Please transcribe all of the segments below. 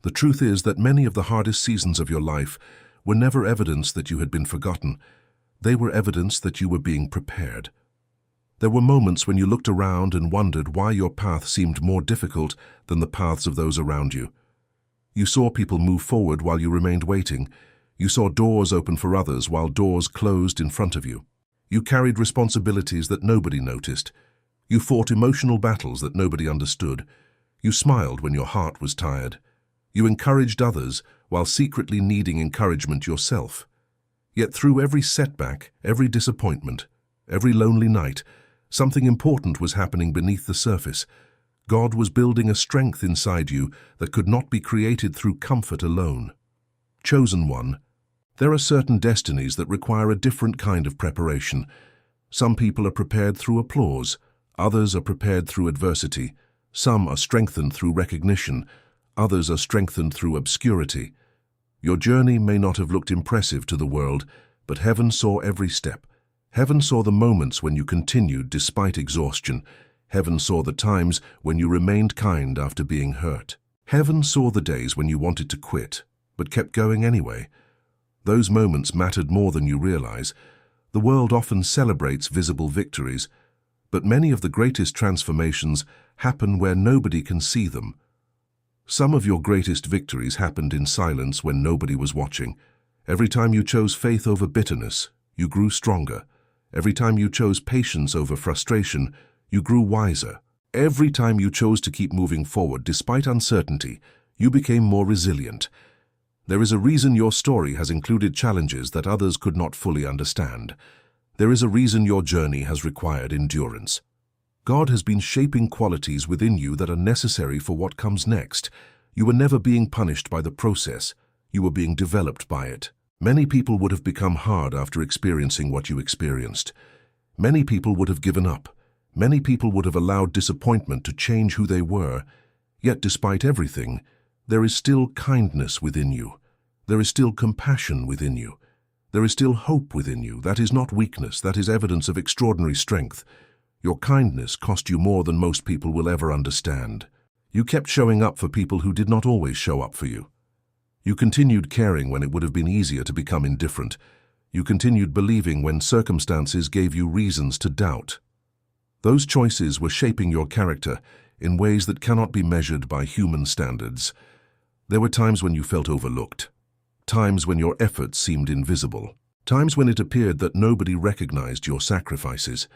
The truth is that many of the hardest seasons of your life were never evidence that you had been forgotten. They were evidence that you were being prepared. There were moments when you looked around and wondered why your path seemed more difficult than the paths of those around you. You saw people move forward while you remained waiting. You saw doors open for others while doors closed in front of you. You carried responsibilities that nobody noticed. You fought emotional battles that nobody understood. You smiled when your heart was tired. You encouraged others while secretly needing encouragement yourself. Yet through every setback, every disappointment, every lonely night, something important was happening beneath the surface. God was building a strength inside you that could not be created through comfort alone. Chosen one, there are certain destinies that require a different kind of preparation. Some people are prepared through applause, others are prepared through adversity, some are strengthened through recognition, others are strengthened through obscurity. Your journey may not have looked impressive to the world, but heaven saw every step. Heaven saw the moments when you continued despite exhaustion. Heaven saw the times when you remained kind after being hurt. Heaven saw the days when you wanted to quit, but kept going anyway. Those moments mattered more than you realize. The world often celebrates visible victories, but many of the greatest transformations happen where nobody can see them. Some of your greatest victories happened in silence when nobody was watching. Every time you chose faith over bitterness, you grew stronger. Every time you chose patience over frustration, you grew wiser. Every time you chose to keep moving forward despite uncertainty, you became more resilient. There is a reason your story has included challenges that others could not fully understand. There is a reason your journey has required endurance. God has been shaping qualities within you that are necessary for what comes next. You were never being punished by the process. You were being developed by it. Many people would have become hard after experiencing what you experienced. Many people would have given up. Many people would have allowed disappointment to change who they were. Yet despite everything, there is still kindness within you. There is still compassion within you. There is still hope within you. That is not weakness. That is evidence of extraordinary strength. Your kindness cost you more than most people will ever understand. You kept showing up for people who did not always show up for you. You continued caring when it would have been easier to become indifferent. You continued believing when circumstances gave you reasons to doubt. Those choices were shaping your character in ways that cannot be measured by human standards. There were times when you felt overlooked, times when your efforts seemed invisible, times when it appeared that nobody recognized your sacrifices.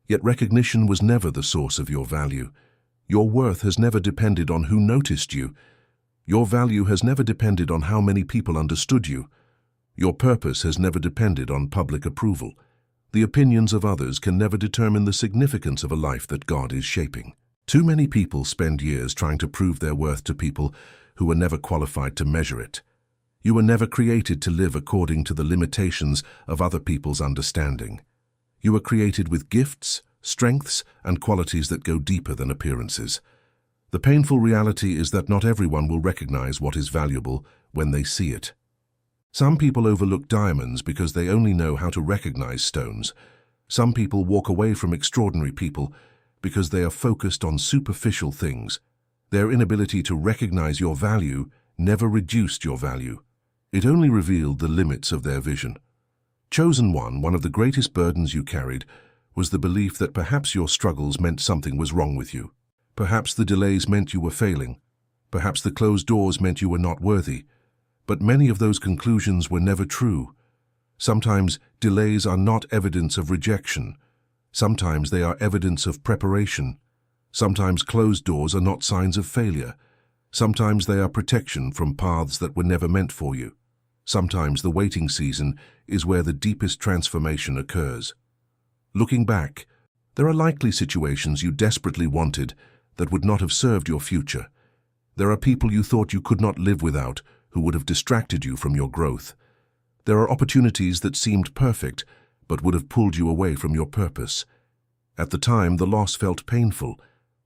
Yet recognition was never the source of your value. Your worth has never depended on who noticed you. Your value has never depended on how many people understood you. Your purpose has never depended on public approval. The opinions of others can never determine the significance of a life that God is shaping. Too many people spend years trying to prove their worth to people who were never qualified to measure it. You were never created to live according to the limitations of other people's understanding. You were created with gifts, strengths, and qualities that go deeper than appearances. The painful reality is that not everyone will recognize what is valuable when they see it. Some people overlook diamonds because they only know how to recognize stones. Some people walk away from extraordinary people because they are focused on superficial things. Their inability to recognize your value never reduced your value. It only revealed the limits of their vision. Chosen one of the greatest burdens you carried was the belief that perhaps your struggles meant something was wrong with you. Perhaps the delays meant you were failing. Perhaps the closed doors meant you were not worthy. But many of those conclusions were never true. Sometimes delays are not evidence of rejection. Sometimes they are evidence of preparation. Sometimes closed doors are not signs of failure. Sometimes they are protection from paths that were never meant for you. Sometimes the waiting season is where the deepest transformation occurs. Looking back, there are likely situations you desperately wanted that would not have served your future. There are people you thought you could not live without who would have distracted you from your growth. There are opportunities that seemed perfect but would have pulled you away from your purpose. At the time, the loss felt painful,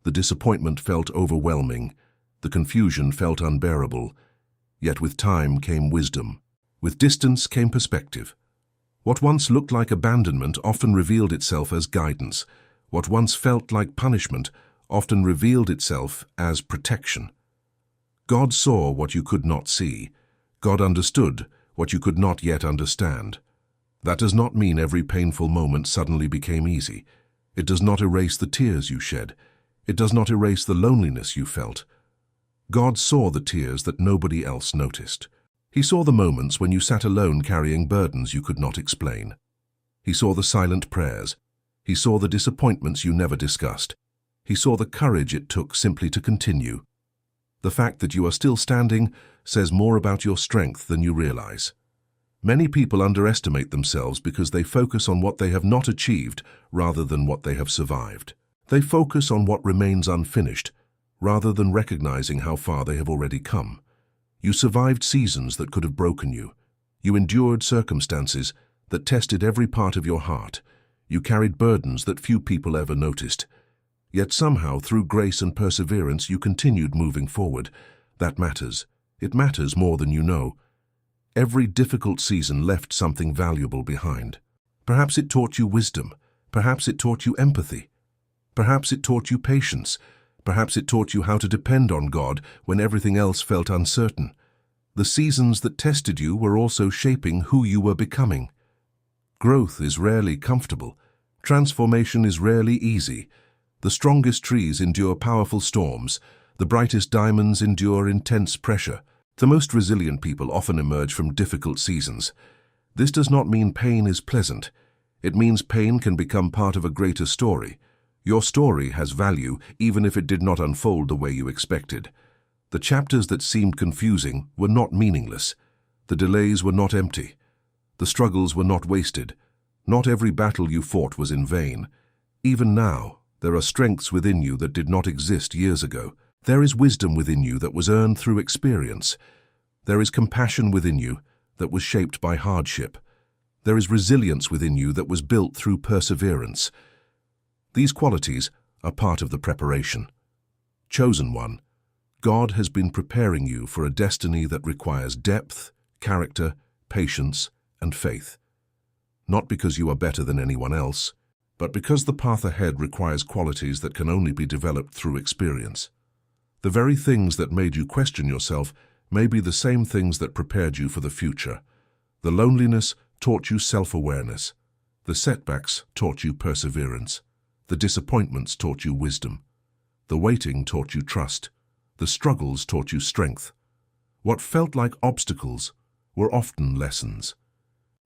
the disappointment felt overwhelming, the confusion felt unbearable. Yet with time came wisdom. With distance came perspective. What once looked like abandonment often revealed itself as guidance. What once felt like punishment often revealed itself as protection. God saw what you could not see. God understood what you could not yet understand. That does not mean every painful moment suddenly became easy. It does not erase the tears you shed. It does not erase the loneliness you felt. God saw the tears that nobody else noticed. He saw the moments when you sat alone carrying burdens you could not explain. He saw the silent prayers. He saw the disappointments you never discussed. He saw the courage it took simply to continue. The fact that you are still standing says more about your strength than you realize. Many people underestimate themselves because they focus on what they have not achieved rather than what they have survived. They focus on what remains unfinished rather than recognizing how far they have already come. You survived seasons that could have broken you. You endured circumstances that tested every part of your heart. You carried burdens that few people ever noticed. Yet somehow, through grace and perseverance, you continued moving forward. That matters. It matters more than you know. Every difficult season left something valuable behind. Perhaps it taught you wisdom. Perhaps it taught you empathy. Perhaps it taught you patience. Perhaps it taught you how to depend on God when everything else felt uncertain. The seasons that tested you were also shaping who you were becoming. Growth is rarely comfortable. Transformation is rarely easy. The strongest trees endure powerful storms. The brightest diamonds endure intense pressure. The most resilient people often emerge from difficult seasons. This does not mean pain is pleasant. It means pain can become part of a greater story. Your story has value even if it did not unfold the way you expected. The chapters that seemed confusing were not meaningless. The delays were not empty. The struggles were not wasted. Not every battle you fought was in vain. Even now, there are strengths within you that did not exist years ago. There is wisdom within you that was earned through experience. There is compassion within you that was shaped by hardship. There is resilience within you that was built through perseverance. These qualities are part of the preparation. Chosen one, God has been preparing you for a destiny that requires depth, character, patience, and faith. Not because you are better than anyone else, but because the path ahead requires qualities that can only be developed through experience. The very things that made you question yourself may be the same things that prepared you for the future. The loneliness taught you self-awareness. The setbacks taught you perseverance. The disappointments taught you wisdom. The waiting taught you trust. The struggles taught you strength. What felt like obstacles were often lessons.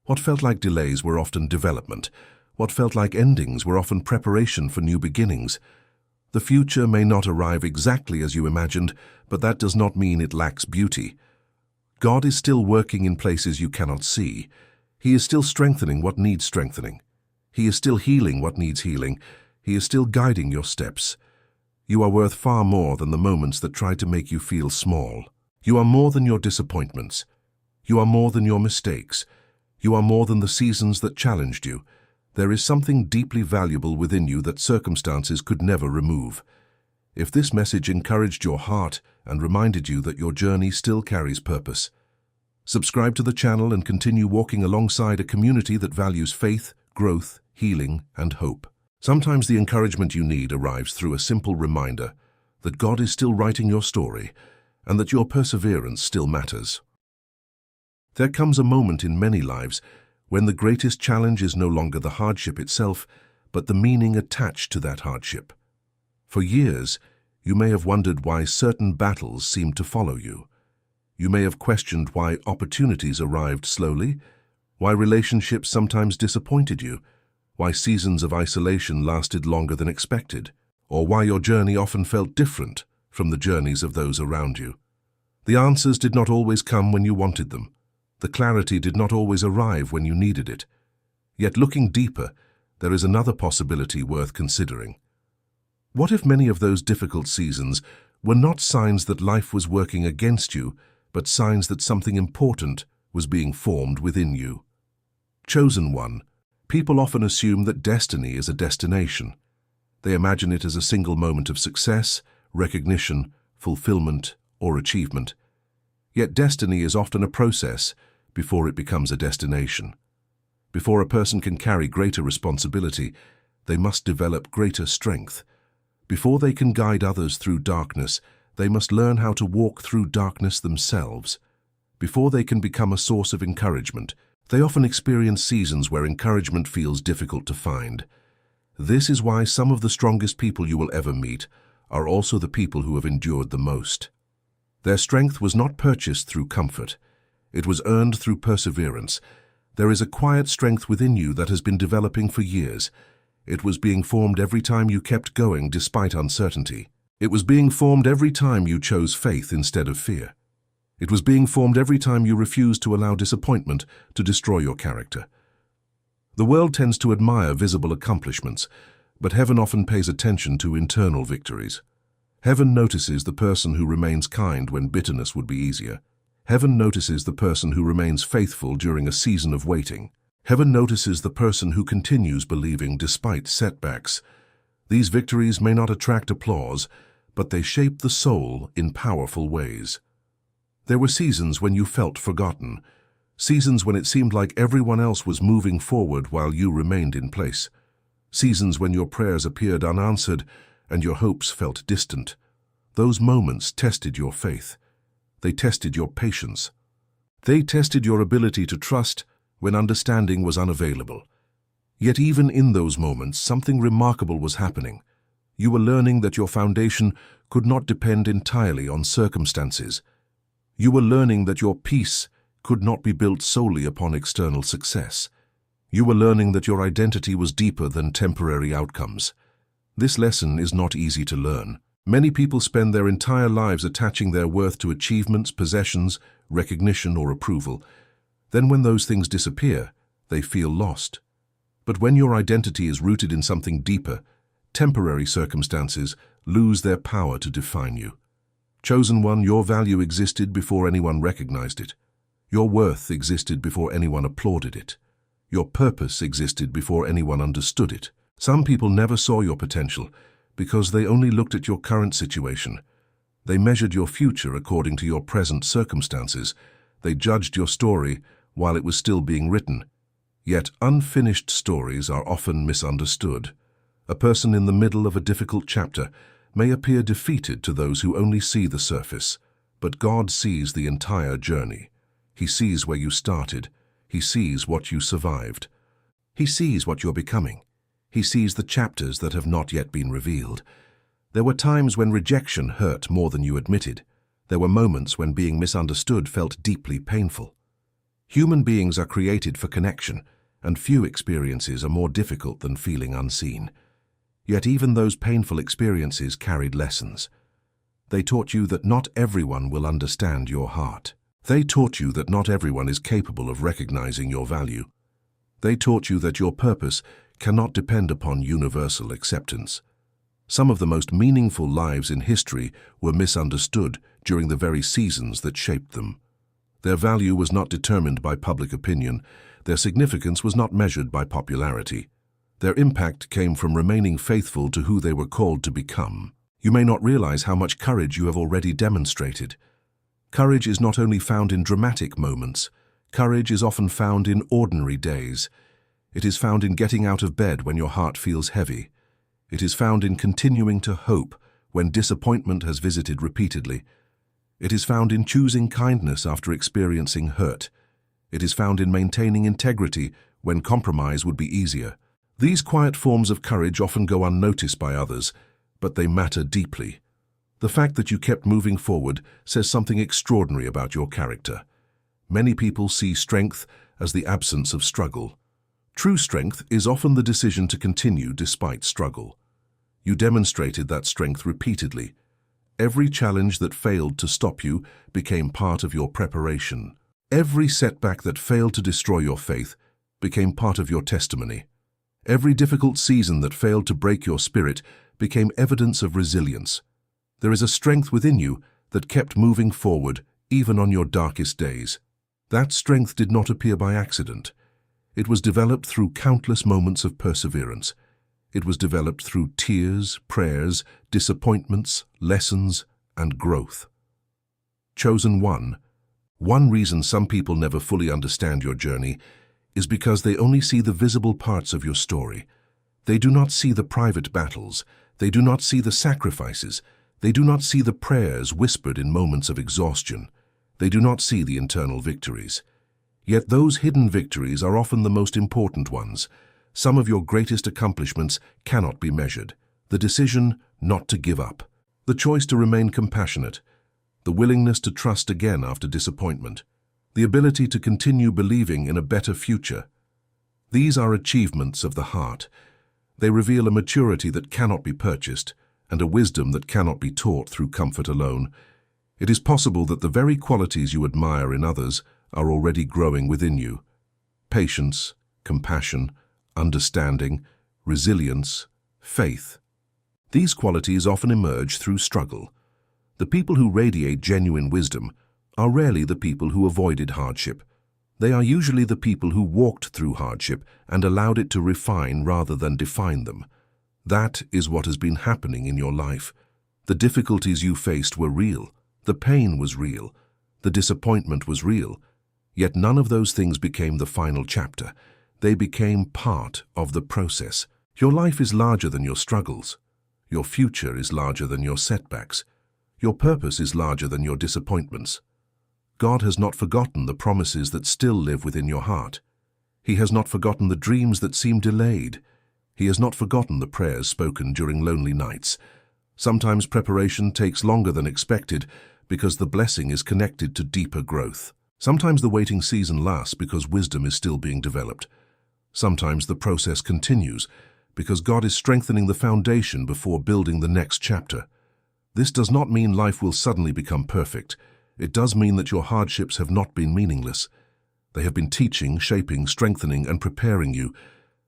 What felt like delays were often development. What felt like endings were often preparation for new beginnings. The future may not arrive exactly as you imagined, but that does not mean it lacks beauty. God is still working in places you cannot see. He is still strengthening what needs strengthening. He is still healing what needs healing. He is still guiding your steps. You are worth far more than the moments that try to make you feel small. You are more than your disappointments. You are more than your mistakes. You are more than the seasons that challenged you. There is something deeply valuable within you that circumstances could never remove. If this message encouraged your heart and reminded you that your journey still carries purpose, subscribe to the channel and continue walking alongside a community that values faith, growth, healing, and hope. Sometimes the encouragement you need arrives through a simple reminder that God is still writing your story and that your perseverance still matters. There comes a moment in many lives when the greatest challenge is no longer the hardship itself, but the meaning attached to that hardship. For years, you may have wondered why certain battles seemed to follow you. You may have questioned why opportunities arrived slowly, why relationships sometimes disappointed you, why seasons of isolation lasted longer than expected, or why your journey often felt different from the journeys of those around you. The answers did not always come when you wanted them. The clarity did not always arrive when you needed it. Yet looking deeper, there is another possibility worth considering. What if many of those difficult seasons were not signs that life was working against you, but signs that something important was being formed within you? Chosen one, people often assume that destiny is a destination. They imagine it as a single moment of success, recognition, fulfillment, or achievement. Yet destiny is often a process before it becomes a destination. Before a person can carry greater responsibility, they must develop greater strength. Before they can guide others through darkness, They must learn how to walk through darkness themselves. Before they can become a source of encouragement, they often experience seasons where encouragement feels difficult to find. This is why some of the strongest people you will ever meet are also the people who have endured the most. Their strength was not purchased through comfort. It was earned through perseverance. There is a quiet strength within you that has been developing for years. It was being formed every time you kept going despite uncertainty. It was being formed every time you chose faith instead of fear. It was being formed every time you refused to allow disappointment to destroy your character. The world tends to admire visible accomplishments, but heaven often pays attention to internal victories. Heaven notices the person who remains kind when bitterness would be easier. Heaven notices the person who remains faithful during a season of waiting. Heaven notices the person who continues believing despite setbacks. These victories may not attract applause, but they shape the soul in powerful ways. There were seasons when you felt forgotten, seasons when it seemed like everyone else was moving forward while you remained in place, seasons when your prayers appeared unanswered and your hopes felt distant. Those moments tested your faith. They tested your patience. They tested your ability to trust when understanding was unavailable. Yet even in those moments, something remarkable was happening. You were learning that your foundation could not depend entirely on circumstances. You were learning that your peace could not be built solely upon external success. You were learning that your identity was deeper than temporary outcomes. This lesson is not easy to learn. Many people spend their entire lives attaching their worth to achievements, possessions, recognition, or approval. Then when those things disappear, they feel lost. But when your identity is rooted in something deeper, temporary circumstances lose their power to define you. Chosen one, your value existed before anyone recognized it. Your worth existed before anyone applauded it. Your purpose existed before anyone understood it. Some people never saw your potential because they only looked at your current situation. They measured your future according to your present circumstances. They judged your story while it was still being written. Yet unfinished stories are often misunderstood. A person in the middle of a difficult chapter may appear defeated to those who only see the surface, but God sees the entire journey. He sees where you started. He sees what you survived. He sees what you're becoming. He sees the chapters that have not yet been revealed. There were times when rejection hurt more than you admitted. There were moments when being misunderstood felt deeply painful. Human beings are created for connection, and few experiences are more difficult than feeling unseen. Yet even those painful experiences carried lessons. They taught you that not everyone will understand your heart. They taught you that not everyone is capable of recognizing your value. They taught you that your purpose cannot depend upon universal acceptance. Some of the most meaningful lives in history were misunderstood during the very seasons that shaped them. Their value was not determined by public opinion. Their significance was not measured by popularity. Their impact came from remaining faithful to who they were called to become. You may not realize how much courage you have already demonstrated. Courage is not only found in dramatic moments. Courage is often found in ordinary days. It is found in getting out of bed when your heart feels heavy. It is found in continuing to hope when disappointment has visited repeatedly. It is found in choosing kindness after experiencing hurt. It is found in maintaining integrity when compromise would be easier. These quiet forms of courage often go unnoticed by others, but they matter deeply. The fact that you kept moving forward says something extraordinary about your character. Many people see strength as the absence of struggle. True strength is often the decision to continue despite struggle. You demonstrated that strength repeatedly. Every challenge that failed to stop you became part of your preparation. Every setback that failed to destroy your faith became part of your testimony. Every difficult season that failed to break your spirit became evidence of resilience. There is a strength within you that kept moving forward even on your darkest days. That strength did not appear by accident. It was developed through countless moments of perseverance. It was developed through tears, prayers, disappointments, lessons, and growth. Chosen one. One reason some people never fully understand your journey is because they only see the visible parts of your story. They do not see the private battles. They do not see the sacrifices. They do not see the prayers whispered in moments of exhaustion. They do not see the internal victories. Yet those hidden victories are often the most important ones. Some of your greatest accomplishments cannot be measured. The decision not to give up. The choice to remain compassionate. The willingness to trust again after disappointment. The ability to continue believing in a better future. These are achievements of the heart. They reveal a maturity that cannot be purchased and a wisdom that cannot be taught through comfort alone. It is possible that the very qualities you admire in others are already growing within you. Patience, compassion, understanding, resilience, faith. These qualities often emerge through struggle. The people who radiate genuine wisdom are rarely the people who avoided hardship. They are usually the people who walked through hardship and allowed it to refine rather than define them. That is what has been happening in your life. The difficulties you faced were real. The pain was real. The disappointment was real. Yet none of those things became the final chapter. They became part of the process. Your life is larger than your struggles. Your future is larger than your setbacks. Your purpose is larger than your disappointments. God has not forgotten the promises that still live within your heart. He has not forgotten the dreams that seem delayed. He has not forgotten the prayers spoken during lonely nights. Sometimes preparation takes longer than expected because the blessing is connected to deeper growth. Sometimes the waiting season lasts because wisdom is still being developed. Sometimes the process continues because God is strengthening the foundation before building the next chapter. This does not mean life will suddenly become perfect. It does mean that your hardships have not been meaningless. They have been teaching, shaping, strengthening, and preparing you.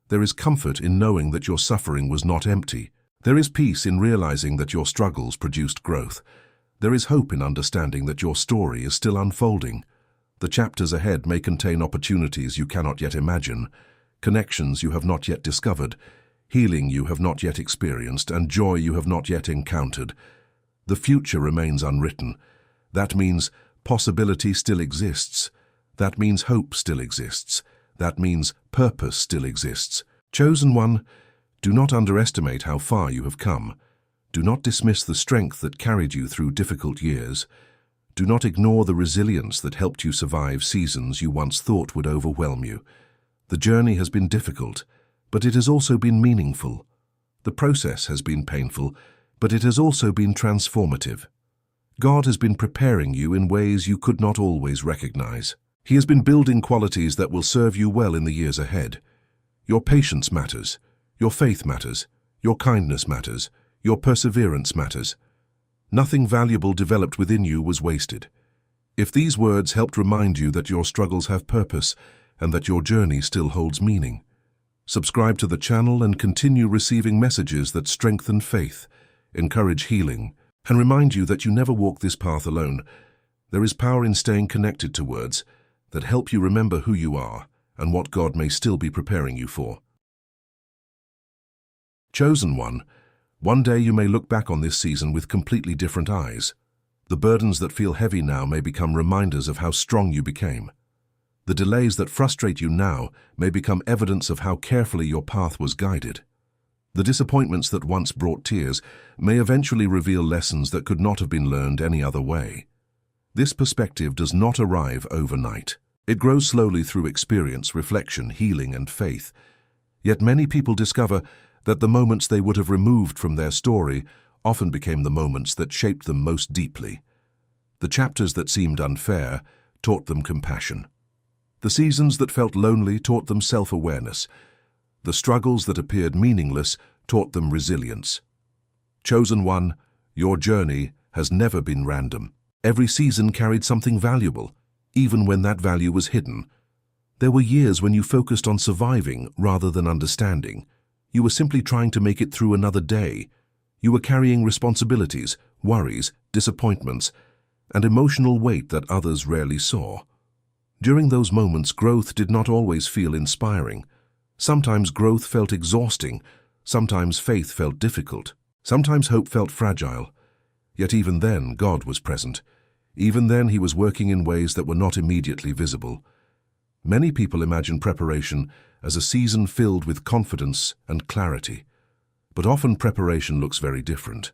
There is comfort in knowing that your suffering was not empty. There is peace in realizing that your struggles produced growth. There is hope in understanding that your story is still unfolding. The chapters ahead may contain opportunities you cannot yet imagine, connections you have not yet discovered, healing you have not yet experienced, and joy you have not yet encountered. The future remains unwritten. That means possibility still exists. That means hope still exists. That means purpose still exists. Chosen one, do not underestimate how far you have come. Do not dismiss the strength that carried you through difficult years. Do not ignore the resilience that helped you survive seasons you once thought would overwhelm you. The journey has been difficult, but it has also been meaningful. The process has been painful, but it has also been transformative. God has been preparing you in ways you could not always recognize. He has been building qualities that will serve you well in the years ahead. Your patience matters. Your faith matters. Your kindness matters. Your perseverance matters. Nothing valuable developed within you was wasted. If these words helped remind you that your struggles have purpose and that your journey still holds meaning, subscribe to the channel and continue receiving messages that strengthen faith, encourage healing, and remind you that you never walk this path alone. There is power in staying connected to words that help you remember who you are and what God may still be preparing you for. Chosen one day you may look back on this season with completely different eyes. The burdens that feel heavy now may become reminders of how strong you became. The delays that frustrate you now may become evidence of how carefully your path was guided. The disappointments that once brought tears may eventually reveal lessons that could not have been learned any other way. This perspective does not arrive overnight. It grows slowly through experience, reflection, healing, and faith. Yet many people discover that the moments they would have removed from their story often became the moments that shaped them most deeply. The chapters that seemed unfair taught them compassion. The seasons that felt lonely taught them self-awareness. The struggles that appeared meaningless taught them resilience. Chosen one, your journey has never been random. Every season carried something valuable, even when that value was hidden. There were years when you focused on surviving rather than understanding. You were simply trying to make it through another day. You were carrying responsibilities, worries, disappointments, and emotional weight that others rarely saw. During those moments, growth did not always feel inspiring. Sometimes growth felt exhausting. Sometimes faith felt difficult. Sometimes hope felt fragile. Yet even then, God was present. Even then, He was working in ways that were not immediately visible. Many people imagine preparation as a season filled with confidence and clarity. But often preparation looks very different.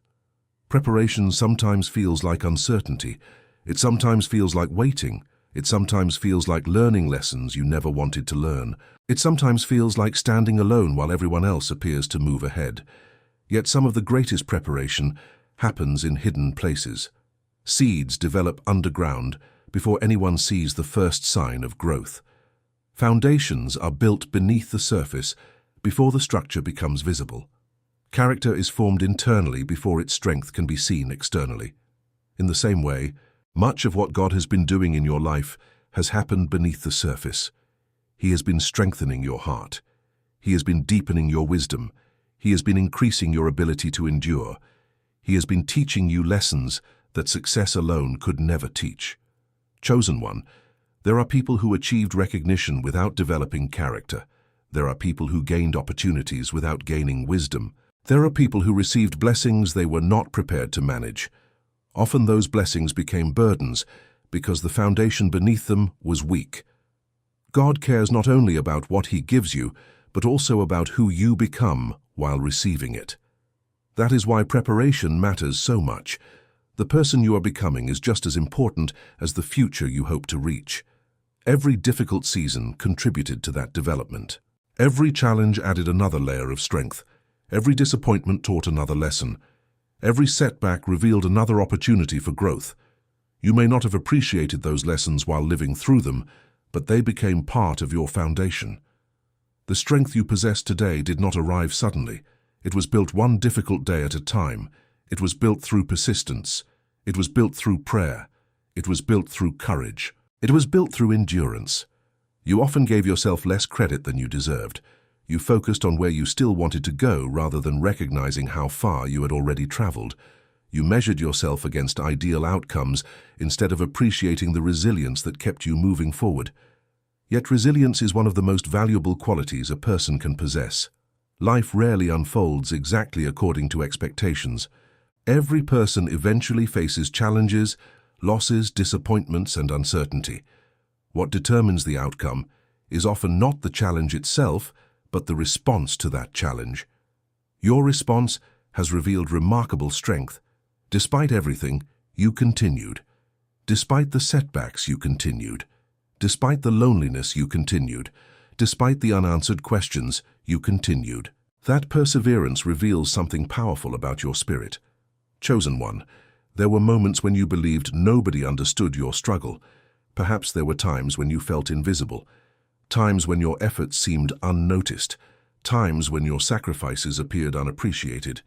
Preparation sometimes feels like uncertainty. It sometimes feels like waiting. It sometimes feels like learning lessons you never wanted to learn. It sometimes feels like standing alone while everyone else appears to move ahead. Yet some of the greatest preparation happens in hidden places. Seeds develop underground before anyone sees the first sign of growth. Foundations are built beneath the surface before the structure becomes visible. Character is formed internally before its strength can be seen externally. In the same way, much of what God has been doing in your life has happened beneath the surface. He has been strengthening your heart. He has been deepening your wisdom. He has been increasing your ability to endure. He has been teaching you lessons that success alone could never teach. Chosen one, there are people who achieved recognition without developing character. There are people who gained opportunities without gaining wisdom. There are people who received blessings they were not prepared to manage. Often those blessings became burdens because the foundation beneath them was weak. God cares not only about what He gives you, but also about who you become while receiving it. That is why preparation matters so much. The person you are becoming is just as important as the future you hope to reach. Every difficult season contributed to that development. Every challenge added another layer of strength. Every disappointment taught another lesson. Every setback revealed another opportunity for growth. You may not have appreciated those lessons while living through them, but they became part of your foundation. The strength you possess today did not arrive suddenly. It was built one difficult day at a time. It was built through persistence. It was built through prayer. It was built through courage. It was built through endurance. You often gave yourself less credit than you deserved. You focused on where you still wanted to go rather than recognizing how far you had already traveled. You measured yourself against ideal outcomes instead of appreciating the resilience that kept you moving forward. Yet resilience is one of the most valuable qualities a person can possess. Life rarely unfolds exactly according to expectations. Every person eventually faces challenges, losses, disappointments, and uncertainty. What determines the outcome is often not the challenge itself, but the response to that challenge. Your response has revealed remarkable strength. Despite everything, you continued. Despite the setbacks, you continued. Despite the loneliness, you continued. Despite the unanswered questions, you continued. That perseverance reveals something powerful about your spirit. Chosen one, there were moments when you believed nobody understood your struggle. Perhaps there were times when you felt invisible, times when your efforts seemed unnoticed, times when your sacrifices appeared unappreciated.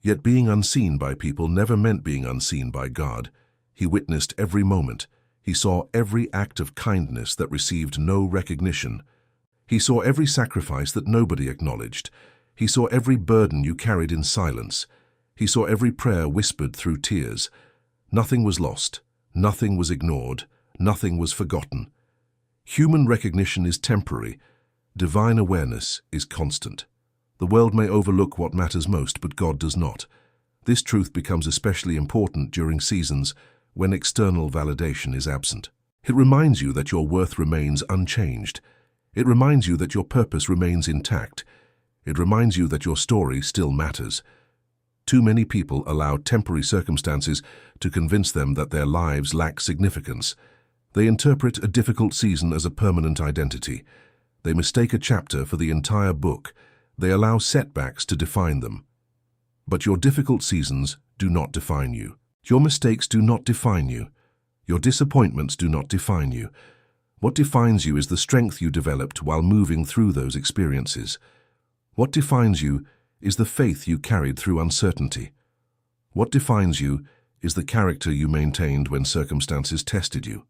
Yet being unseen by people never meant being unseen by God. He witnessed every moment. He saw every act of kindness that received no recognition. He saw every sacrifice that nobody acknowledged. He saw every burden you carried in silence. He saw every prayer whispered through tears. Nothing was lost. Nothing was ignored. Nothing was forgotten. Human recognition is temporary. Divine awareness is constant. The world may overlook what matters most, but God does not. This truth becomes especially important during seasons when external validation is absent. It reminds you that your worth remains unchanged. It reminds you that your purpose remains intact. It reminds you that your story still matters. Too many people allow temporary circumstances to convince them that their lives lack significance. They interpret a difficult season as a permanent identity. They mistake a chapter for the entire book. They allow setbacks to define them. But your difficult seasons do not define you. Your mistakes do not define you. Your disappointments do not define you. What defines you is the strength you developed while moving through those experiences. What defines you is the faith you carried through uncertainty. What defines you is the character you maintained when circumstances tested you.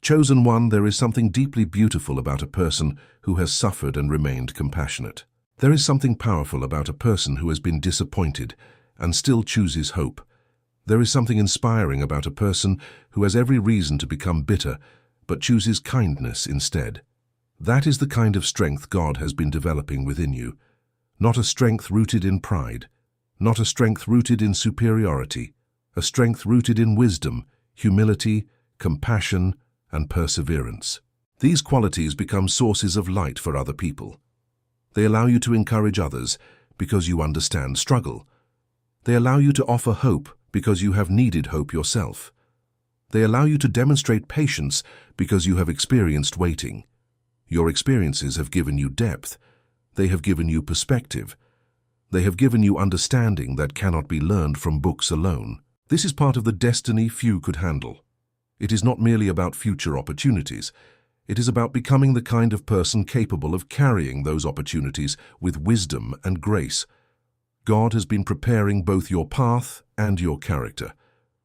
Chosen one, there is something deeply beautiful about a person who has suffered and remained compassionate. There is something powerful about a person who has been disappointed and still chooses hope. There is something inspiring about a person who has every reason to become bitter, but chooses kindness instead. That is the kind of strength God has been developing within you. Not a strength rooted in pride, not a strength rooted in superiority, a strength rooted in wisdom, humility, compassion, and perseverance. These qualities become sources of light for other people. They allow you to encourage others because you understand struggle. They allow you to offer hope because you have needed hope yourself. They allow you to demonstrate patience because you have experienced waiting. Your experiences have given you depth. They have given you perspective. They have given you understanding that cannot be learned from books alone. This is part of the destiny few could handle. It is not merely about future opportunities. It is about becoming the kind of person capable of carrying those opportunities with wisdom and grace. God has been preparing both your path and your character.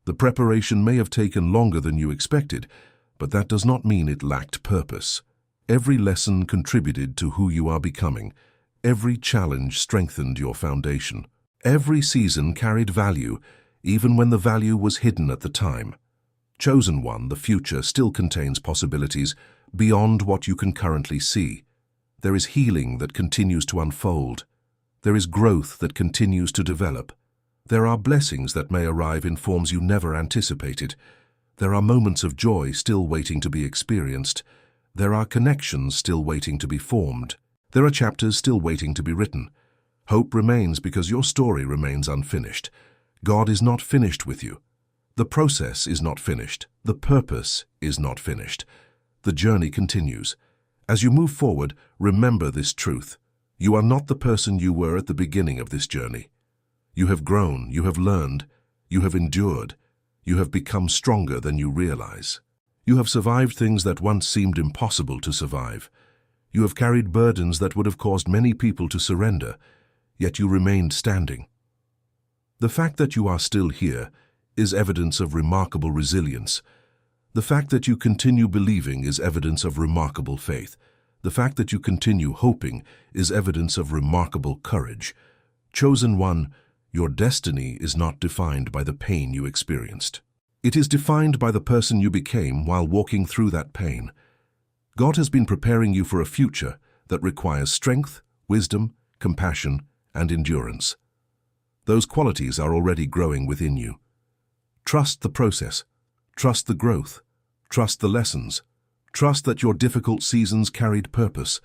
The preparation may have taken longer than you expected, but that does not mean it lacked purpose. Every lesson contributed to who you are becoming. Every challenge strengthened your foundation. Every season carried value, even when the value was hidden at the time. Chosen one, the future still contains possibilities beyond what you can currently see. There is healing that continues to unfold. There is growth that continues to develop. There are blessings that may arrive in forms you never anticipated. There are moments of joy still waiting to be experienced. There are connections still waiting to be formed. There are chapters still waiting to be written. Hope remains because your story remains unfinished. God is not finished with you. The process is not finished. The purpose is not finished. The journey continues. As you move forward, remember this truth. You are not the person you were at the beginning of this journey. You have grown, you have learned, you have endured, you have become stronger than you realize. You have survived things that once seemed impossible to survive. You have carried burdens that would have caused many people to surrender, yet you remained standing. The fact that you are still here is evidence of remarkable resilience. The fact that you continue believing is evidence of remarkable faith. The fact that you continue hoping is evidence of remarkable courage. Chosen one, your destiny is not defined by the pain you experienced. It is defined by the person you became while walking through that pain. God has been preparing you for a future that requires strength, wisdom, compassion, and endurance. Those qualities are already growing within you. Trust the process. Trust the growth. Trust the lessons. Trust that your difficult seasons carried purpose.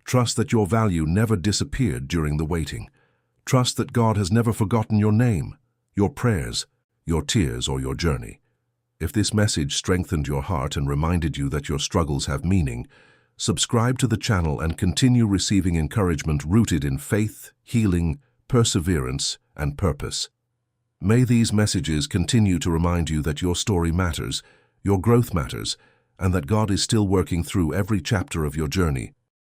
Trust that your value never disappeared during the waiting. Trust that God has never forgotten your name, your prayers, your tears, or your journey. If this message strengthened your heart and reminded you that your struggles have meaning, subscribe to the channel and continue receiving encouragement rooted in faith, healing, perseverance, and purpose. May these messages continue to remind you that your story matters, your growth matters, and that God is still working through every chapter of your journey.